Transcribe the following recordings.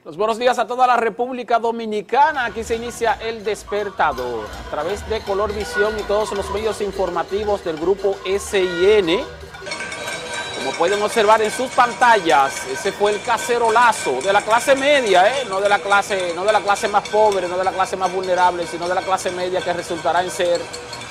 Los buenos días a toda la República Dominicana. Aquí se inicia El Despertador a través de Color Visión y todos los medios informativos del grupo SIN. Como pueden observar en sus pantallas, ese fue el cacerolazo de la clase media, no de la clase más pobre, no de la clase más vulnerable, sino de la clase media, que resultará en ser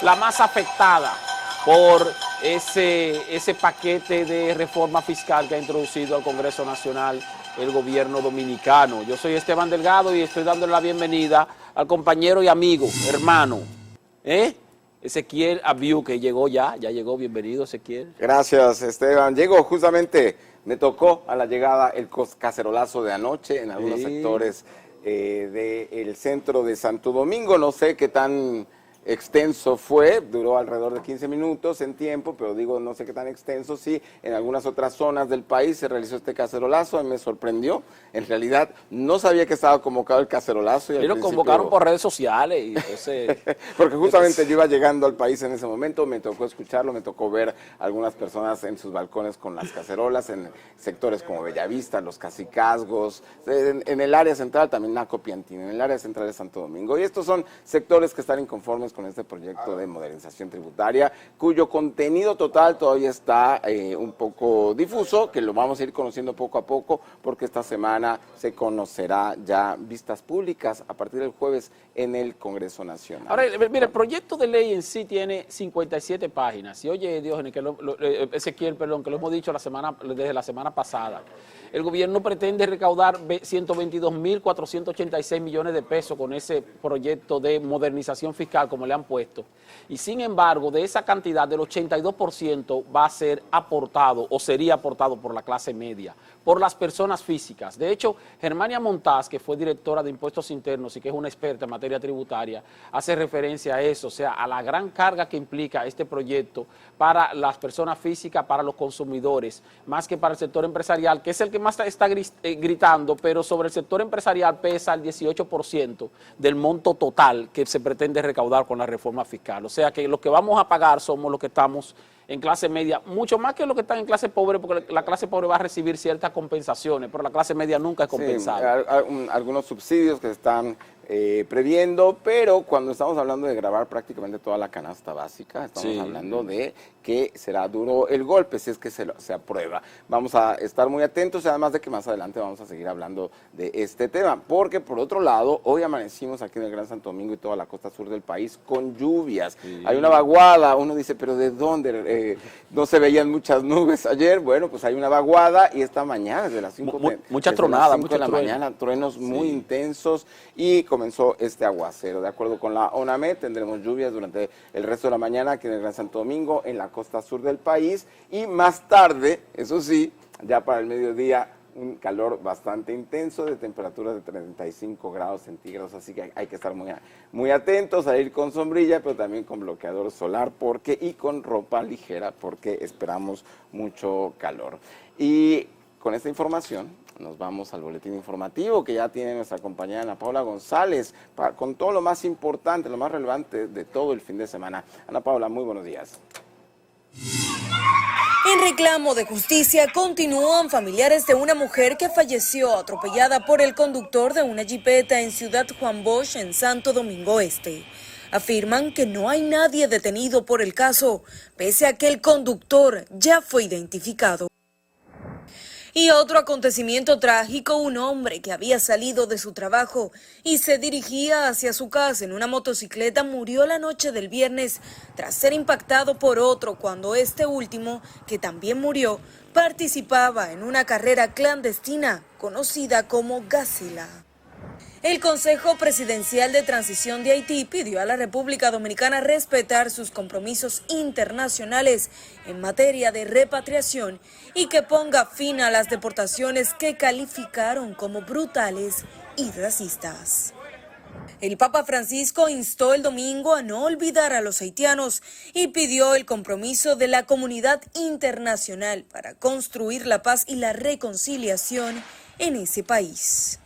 la más afectada por ese paquete de reforma fiscal que ha introducido al Congreso Nacional el gobierno dominicano. Yo soy Esteban Delgado y estoy dándole la bienvenida al compañero y amigo, hermano, Ezequiel Abiu, que llegó ya llegó. Bienvenido, Ezequiel. Gracias, Esteban. Llegó justamente, me tocó a la llegada el cacerolazo de anoche en algunos sectores del centro de Santo Domingo. No sé qué tan extenso fue, duró alrededor de 15 minutos en tiempo, pero digo, no sé qué tan extenso. Sí, en algunas otras zonas del país se realizó este cacerolazo, a mí me sorprendió. En realidad, no sabía que estaba convocado el cacerolazo. Y lo convocaron por redes sociales. Y entonces, porque justamente yo iba llegando al país en ese momento, me tocó escucharlo, me tocó ver algunas personas en sus balcones con las cacerolas, en sectores como Bellavista, Los Cacicazgos, en el área central, también Naco Piantini, en el área central de Santo Domingo. Y estos son sectores que están inconformes con este proyecto de modernización tributaria, cuyo contenido total todavía está un poco difuso, que lo vamos a ir conociendo poco a poco, porque esta semana se conocerá ya vistas públicas a partir del jueves en el Congreso Nacional. Ahora, mira, el proyecto de ley en sí tiene 57 páginas. Y oye, Diógenes, Ezequiel, perdón, que lo hemos dicho desde la semana pasada. El gobierno pretende recaudar 122.486 millones de pesos con ese proyecto de modernización fiscal, como le han puesto. Y sin embargo, de esa cantidad, del 82% va a ser aportado o sería aportado por la clase media, por las personas físicas. De hecho, Germania Montaz, que fue directora de Impuestos Internos y que es una experta en materia tributaria, hace referencia a eso, o sea, a la gran carga que implica este proyecto para las personas físicas, para los consumidores, más que para el sector empresarial, que es el que más está gritando, pero sobre el sector empresarial pesa el 18% del monto total que se pretende recaudar con la reforma fiscal. O sea que los que vamos a pagar somos los que estamos en clase media, mucho más que los que están en clase pobre, porque la clase pobre va a recibir ciertas compensaciones, pero la clase media nunca es compensada. Sí, algunos subsidios que se están previendo, pero cuando estamos hablando de grabar prácticamente toda la canasta básica, estamos hablando de que será duro el golpe si es que se aprueba. Vamos a estar muy atentos, además de que más adelante vamos a seguir hablando de este tema, porque por otro lado, hoy amanecimos aquí en el Gran Santo Domingo y toda la costa sur del país con lluvias. Sí. Hay una vaguada, uno dice, pero ¿de dónde? No se veían muchas nubes ayer. Bueno, pues hay una vaguada y esta mañana desde las 5 mucha tronada, de la mañana, truenos muy intensos, y comenzó este aguacero. De acuerdo con la ONAMED, tendremos lluvias durante el resto de la mañana aquí en el Gran Santo Domingo, en la costa sur del país, y más tarde, eso sí, ya para el mediodía, un calor bastante intenso de temperaturas de 35 grados centígrados, así que hay que estar muy atentos a ir con sombrilla, pero también con bloqueador solar y con ropa ligera, porque esperamos mucho calor. Y con esta información nos vamos al boletín informativo que ya tiene nuestra compañera Ana Paula González, con todo lo más importante, lo más relevante de todo el fin de semana. Ana Paula, muy buenos días. En reclamo de justicia continúan familiares de una mujer que falleció atropellada por el conductor de una jipeta en Ciudad Juan Bosch, en Santo Domingo Este. Afirman que no hay nadie detenido por el caso, pese a que el conductor ya fue identificado. Y otro acontecimiento trágico, un hombre que había salido de su trabajo y se dirigía hacia su casa en una motocicleta murió la noche del viernes tras ser impactado por otro cuando este último, que también murió, participaba en una carrera clandestina conocida como Gacela. El Consejo Presidencial de Transición de Haití pidió a la República Dominicana respetar sus compromisos internacionales en materia de repatriación y que ponga fin a las deportaciones que calificaron como brutales y racistas. El Papa Francisco instó el domingo a no olvidar a los haitianos y pidió el compromiso de la comunidad internacional para construir la paz y la reconciliación en ese país.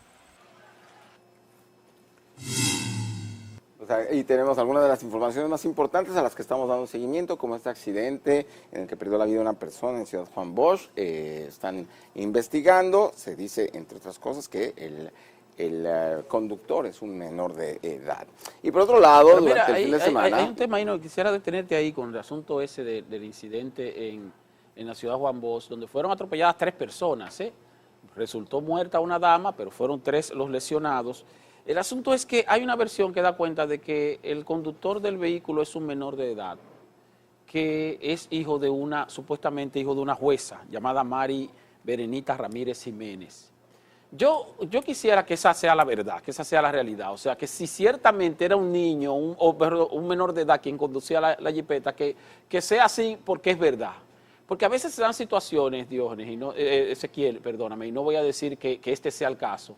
O sea, y tenemos algunas de las informaciones más importantes a las que estamos dando seguimiento, como este accidente en el que perdió la vida una persona en Ciudad Juan Bosch. Están investigando, se dice, entre otras cosas, que el conductor es un menor de edad. Y por otro lado, pero mira, durante el fin de semana... Hay un tema ahí, no, quisiera detenerte ahí con el asunto ese del incidente en la Ciudad Juan Bosch, donde fueron atropelladas 3 personas, Resultó muerta una dama, pero fueron 3 los lesionados. El asunto es que hay una versión que da cuenta de que el conductor del vehículo es un menor de edad, que es supuestamente hijo de una jueza llamada Mari Berenita Ramírez Jiménez. Yo quisiera que esa sea la verdad, que esa sea la realidad. O sea, que si ciertamente era un niño, un menor de edad quien conducía la jipeta, que sea así porque es verdad. Porque a veces se dan situaciones, Diógenes, Ezequiel, perdóname, y no voy a decir que este sea el caso,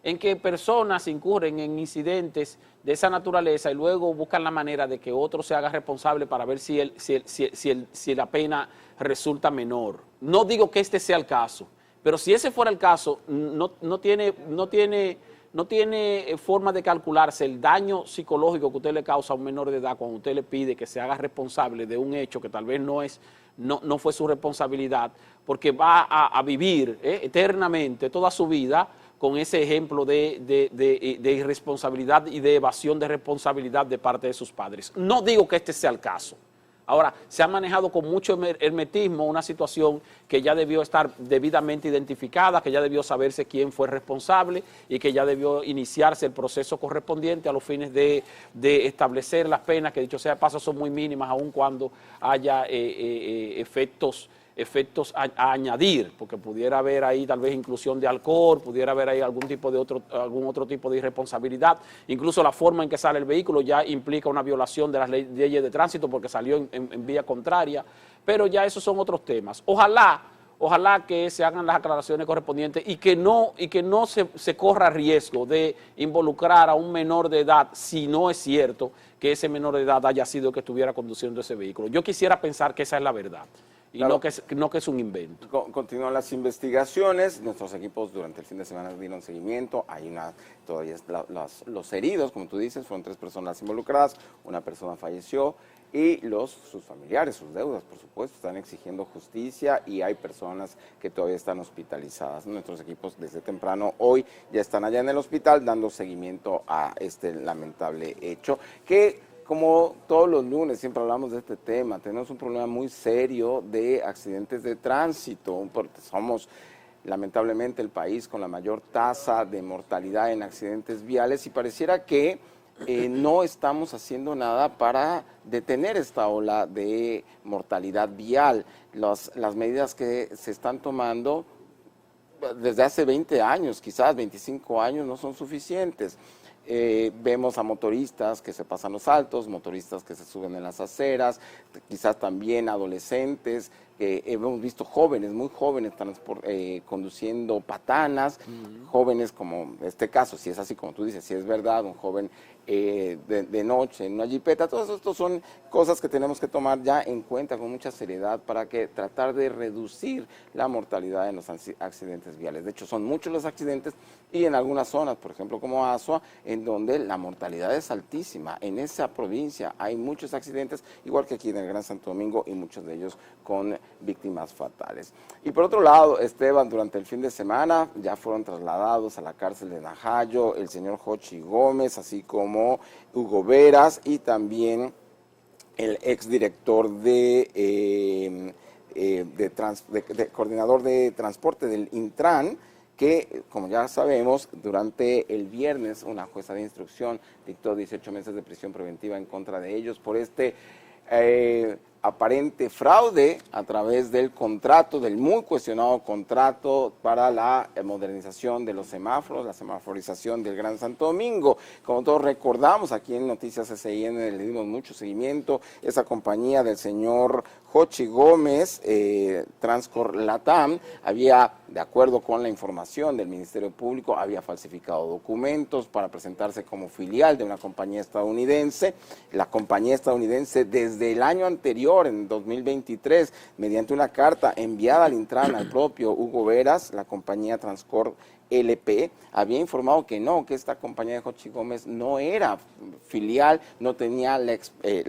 en que personas incurren en incidentes de esa naturaleza y luego buscan la manera de que otro se haga responsable para ver si la pena resulta menor. No digo que este sea el caso, pero si ese fuera el caso, no tiene forma de calcularse el daño psicológico que usted le causa a un menor de edad cuando usted le pide que se haga responsable de un hecho que tal vez no fue su responsabilidad, porque va a vivir eternamente toda su vida con ese ejemplo de irresponsabilidad y de evasión de responsabilidad de parte de sus padres. No digo que este sea el caso. Ahora, se ha manejado con mucho hermetismo una situación que ya debió estar debidamente identificada, que ya debió saberse quién fue responsable y que ya debió iniciarse el proceso correspondiente a los fines de establecer las penas, que dicho sea de paso son muy mínimas, aun cuando haya efectos a añadir, porque pudiera haber ahí tal vez inclusión de alcohol, pudiera haber ahí algún otro tipo de irresponsabilidad, incluso la forma en que sale el vehículo ya implica una violación de las leyes de tránsito porque salió en vía contraria, pero ya esos son otros temas. Ojalá que se hagan las aclaraciones correspondientes y que no se corra riesgo de involucrar a un menor de edad si no es cierto que ese menor de edad haya sido el que estuviera conduciendo ese vehículo. Yo quisiera pensar que esa es la verdad. Y claro, no que es un invento. Continúan las investigaciones, nuestros equipos durante el fin de semana dieron seguimiento, todavía los heridos, como tú dices, fueron 3 personas involucradas, una persona falleció y sus familiares, sus deudas, por supuesto, están exigiendo justicia y hay personas que todavía están hospitalizadas. Nuestros equipos desde temprano hoy ya están allá en el hospital dando seguimiento a este lamentable hecho que... Como todos los lunes siempre hablamos de este tema, tenemos un problema muy serio de accidentes de tránsito, porque somos lamentablemente el país con la mayor tasa de mortalidad en accidentes viales y pareciera que no estamos haciendo nada para detener esta ola de mortalidad vial. Las medidas que se están tomando desde hace 20 años, quizás 25 años, no son suficientes. Vemos a motoristas que se pasan los altos, motoristas que se suben en las aceras, quizás también adolescentes, hemos visto jóvenes, muy jóvenes, conduciendo patanas, jóvenes como este caso, si es así como tú dices, si es verdad, un joven de noche en una jipeta, todas estas son cosas que tenemos que tomar ya en cuenta con mucha seriedad para tratar de reducir la mortalidad en los accidentes viales. De hecho, son muchos los accidentes y en algunas zonas, por ejemplo como Azua, en donde la mortalidad es altísima. En esa provincia hay muchos accidentes, igual que aquí en el Gran Santo Domingo, y muchos de ellos con víctimas fatales. Y por otro lado, Esteban, durante el fin de semana ya fueron trasladados a la cárcel de Najayo el señor Jochi Gómez, así como Hugo Veras y también el exdirector coordinador de transporte del Intran, que, como ya sabemos, durante el viernes una jueza de instrucción dictó 18 meses de prisión preventiva en contra de ellos por este aparente fraude a través del contrato, del muy cuestionado contrato para la modernización de los semáforos, la semaforización del Gran Santo Domingo. Como todos recordamos, aquí en Noticias SIN le dimos mucho seguimiento, esa compañía del señor Jochi Gómez, Transcorp Latam, había, de acuerdo con la información del Ministerio Público, había falsificado documentos para presentarse como filial de una compañía estadounidense. La compañía estadounidense, desde el año anterior, en 2023, mediante una carta enviada al Intran al propio Hugo Veras, la compañía Transcorp LP, había informado que no, que esta compañía de Jochi Gómez no era filial, no tenía la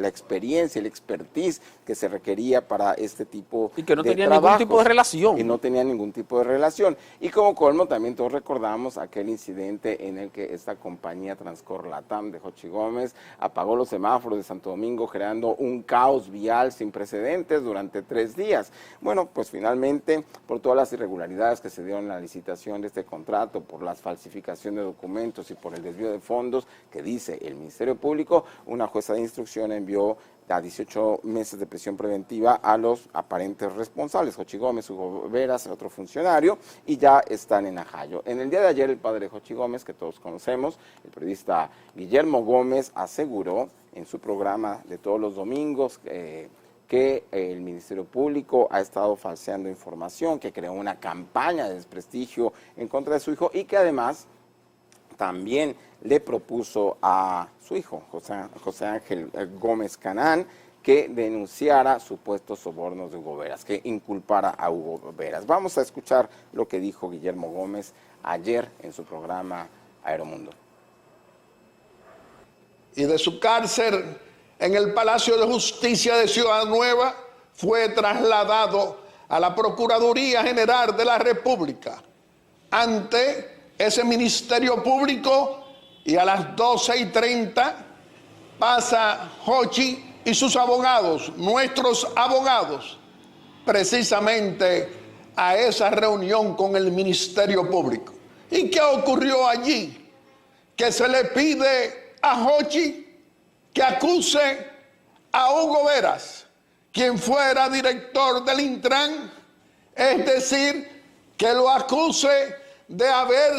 experiencia, el expertise que se requería para este tipo de y que no tenía trabajos, ningún tipo de relación. y no tenía ningún tipo de relación. Y como colmo, también todos recordamos aquel incidente en el que esta compañía Transcorp Latam de Jochi Gómez apagó los semáforos de Santo Domingo, generando un caos vial sin precedentes durante 3 días. Bueno, pues finalmente, por todas las irregularidades que se dieron en la licitación de este contrato, por las falsificaciones de documentos y por el desvío de fondos que dice el Ministerio Público, una jueza de instrucción envió a 18 meses de prisión preventiva a los aparentes responsables, Jochi Gómez, Hugo Veras, el otro funcionario, y ya están en Ajayo. En el día de ayer, el padre de Jochi Gómez, que todos conocemos, el periodista Guillermo Gómez, aseguró en su programa de todos los domingos que el Ministerio Público ha estado falseando información, que creó una campaña de desprestigio en contra de su hijo y que además también le propuso a su hijo, José Ángel Gómez Canán, que denunciara supuestos sobornos de Hugo Veras, que inculpara a Hugo Veras. Vamos a escuchar lo que dijo Guillermo Gómez ayer en su programa Aeromundo. Y de su cárcel en el Palacio de Justicia de Ciudad Nueva fue trasladado a la Procuraduría General de la República. Ante ese Ministerio Público, y a las 12:30 pasa Jochi y sus abogados, nuestros abogados, precisamente a esa reunión con el Ministerio Público. ¿Y qué ocurrió allí? Que se le pide a Jochi que acuse a Hugo Veras, quien fuera director del Intran, es decir, que lo acuse de haber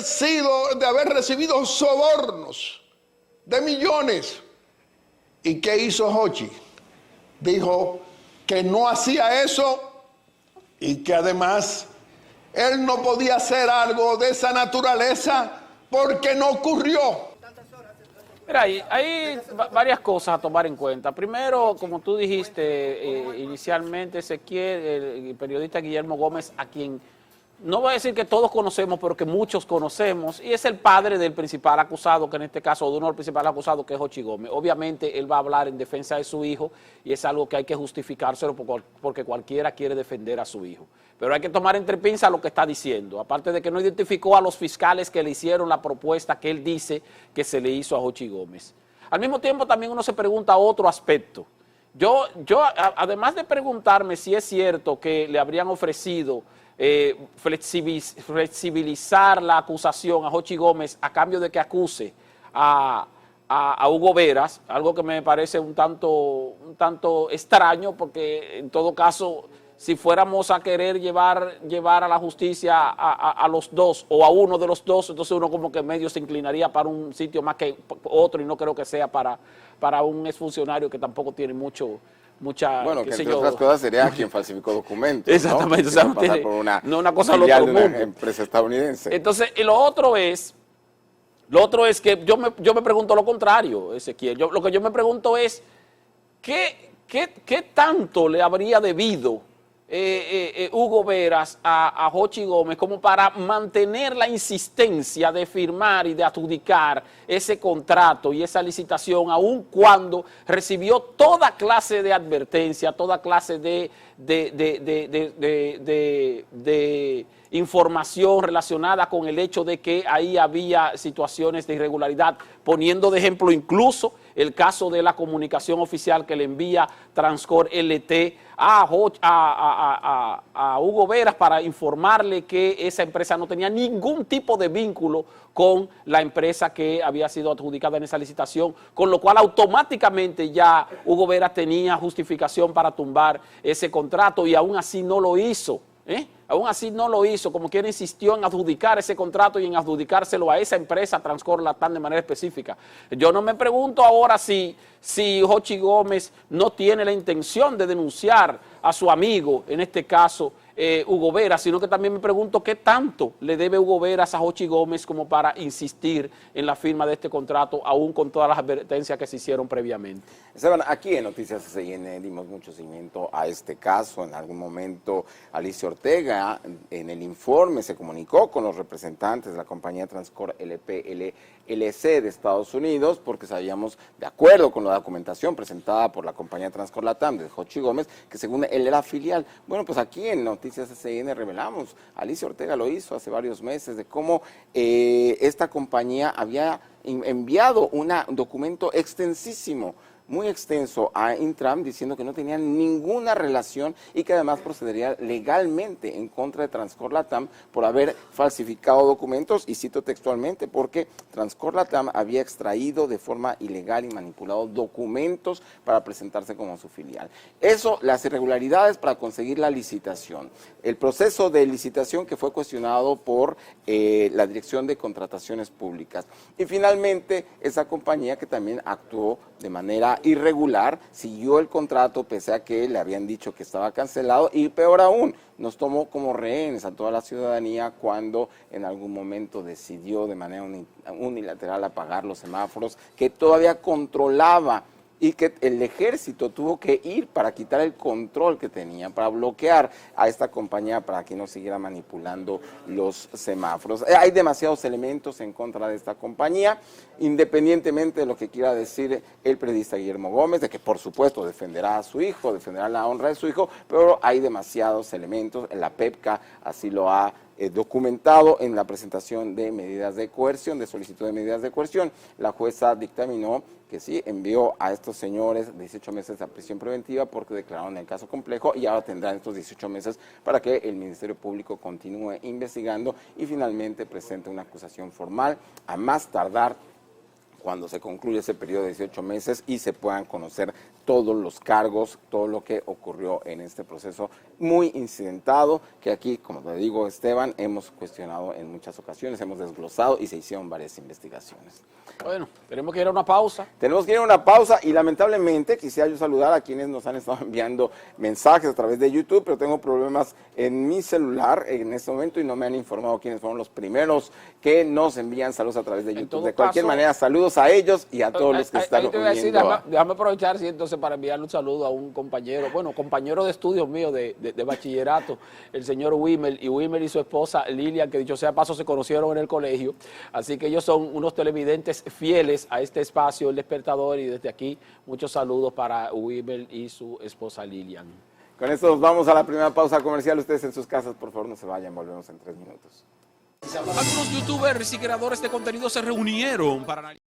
recibido sobornos de millones. ¿Y qué hizo Jochi? Dijo que no hacía eso y que además él no podía hacer algo de esa naturaleza porque no ocurrió. Mira, hay varias cosas a tomar en cuenta. Primero, como tú dijiste inicialmente, Ezequiel, el periodista Guillermo Gómez, a quien no voy a decir que todos conocemos, pero que muchos conocemos, y es el padre del principal acusado, que en este caso, de uno de los principales acusados, que es Jochi Gómez. Obviamente, él va a hablar en defensa de su hijo, y es algo que hay que justificárselo porque cualquiera quiere defender a su hijo. Pero hay que tomar entre pinzas lo que está diciendo, aparte de que no identificó a los fiscales que le hicieron la propuesta que él dice que se le hizo a Jochi Gómez. Al mismo tiempo, también uno se pregunta otro aspecto. Yo además de preguntarme si es cierto que le habrían ofrecido flexibilizar la acusación a Jochi Gómez a cambio de que acuse a Hugo Veras, algo que me parece un tanto extraño, porque en todo caso, si fuéramos a querer llevar a la justicia a los dos o a uno de los dos, entonces uno como que medio se inclinaría para un sitio más que otro, y no creo que sea para un exfuncionario que tampoco tiene mucha, bueno, que entre otras cosas sería quien falsificó documentos. Exactamente, ¿no? o sea, no pasar por una cosa al filial otro de una mundo. empresa estadounidense. Entonces, y lo otro es que yo me pregunto lo contrario, Ezequiel. Lo que yo me pregunto es, ¿qué tanto le habría debido Hugo Veras a Jochi Gómez como para mantener la insistencia de firmar y de adjudicar ese contrato y esa licitación, aun cuando recibió toda clase de advertencia, toda clase de información relacionada con el hecho de que ahí había situaciones de irregularidad, poniendo de ejemplo incluso el caso de la comunicación oficial que le envía Transcorp LT a Hugo Veras para informarle que esa empresa no tenía ningún tipo de vínculo con la empresa que había sido adjudicada en esa licitación, con lo cual automáticamente ya Hugo Veras tenía justificación para tumbar ese contrato, y aún así no lo hizo. Aún así no lo hizo, como quiera insistió en adjudicar ese contrato y en adjudicárselo a esa empresa Transcorp Latam de manera específica. Yo no me pregunto ahora si Jochi Gómez no tiene la intención de denunciar a su amigo, en este caso Hugo Vera, sino que también me pregunto qué tanto le debe Hugo Vera a Jochi Gómez como para insistir en la firma de este contrato, aún con todas las advertencias que se hicieron previamente. Esteban, aquí en Noticias SIN dimos mucho seguimiento a este caso. En algún momento Alicia Ortega en el informe se comunicó con los representantes de la compañía Transcorp LC de Estados Unidos, porque sabíamos, de acuerdo con la documentación presentada por la compañía Transcorp Latam de Jochi Gómez, que según él era filial. Bueno, pues aquí en Noticias SIN revelamos, Alicia Ortega lo hizo hace varios meses, de cómo esta compañía había enviado un documento extensísimo, muy extenso a Intram, diciendo que no tenían ninguna relación y que además procedería legalmente en contra de Transcorp Latam por haber falsificado documentos, y cito textualmente, porque Transcorp Latam había extraído de forma ilegal y manipulado documentos para presentarse como su filial. Eso, las irregularidades para conseguir la licitación. El proceso de licitación que fue cuestionado por la Dirección de Contrataciones Públicas. Y finalmente, esa compañía que también actuó de manera irregular, siguió el contrato pese a que le habían dicho que estaba cancelado, y peor aún, nos tomó como rehenes a toda la ciudadanía cuando en algún momento decidió de manera unilateral apagar los semáforos que todavía controlaba, y que el ejército tuvo que ir para quitar el control que tenía, para bloquear a esta compañía para que no siguiera manipulando los semáforos. Hay demasiados elementos en contra de esta compañía, independientemente de lo que quiera decir el periodista Guillermo Gómez, de que por supuesto defenderá a su hijo, defenderá la honra de su hijo, pero hay demasiados elementos. La PEPCA así lo ha documentado en la presentación de medidas de coerción, de solicitud de medidas de coerción. La jueza dictaminó que sí, envió a estos señores 18 meses a prisión preventiva porque declararon el caso complejo, y ahora tendrán estos 18 meses para que el Ministerio Público continúe investigando y finalmente presente una acusación formal a más tardar cuando se concluya ese periodo de 18 meses y se puedan conocer todos los cargos, todo lo que ocurrió en este proceso muy incidentado, que aquí, como te digo, Esteban, hemos cuestionado en muchas ocasiones, hemos desglosado y se hicieron varias investigaciones. Bueno, tenemos que ir a una pausa. Tenemos que ir a una pausa y lamentablemente quisiera yo saludar a quienes nos han estado enviando mensajes a través de YouTube, pero tengo problemas en mi celular en este momento y no me han informado quiénes fueron los primeros que nos envían saludos a través de YouTube. De cualquier manera, saludos a ellos y a todos los que están uniendo. Déjame aprovechar, sí, entonces, para enviarle un saludo a un compañero, compañero de estudios mío de bachillerato, el señor Wimmer y su esposa Lilian, que dicho sea paso se conocieron en el colegio, así que ellos son unos televidentes fieles a este espacio, El Despertador, y desde aquí muchos saludos para Wimmer y su esposa Lilian. Con esto nos vamos a la primera pausa comercial. Ustedes en sus casas, por favor, no se vayan, volvemos en 3 minutos. Algunos youtubers y creadores de contenido se reunieron para analizar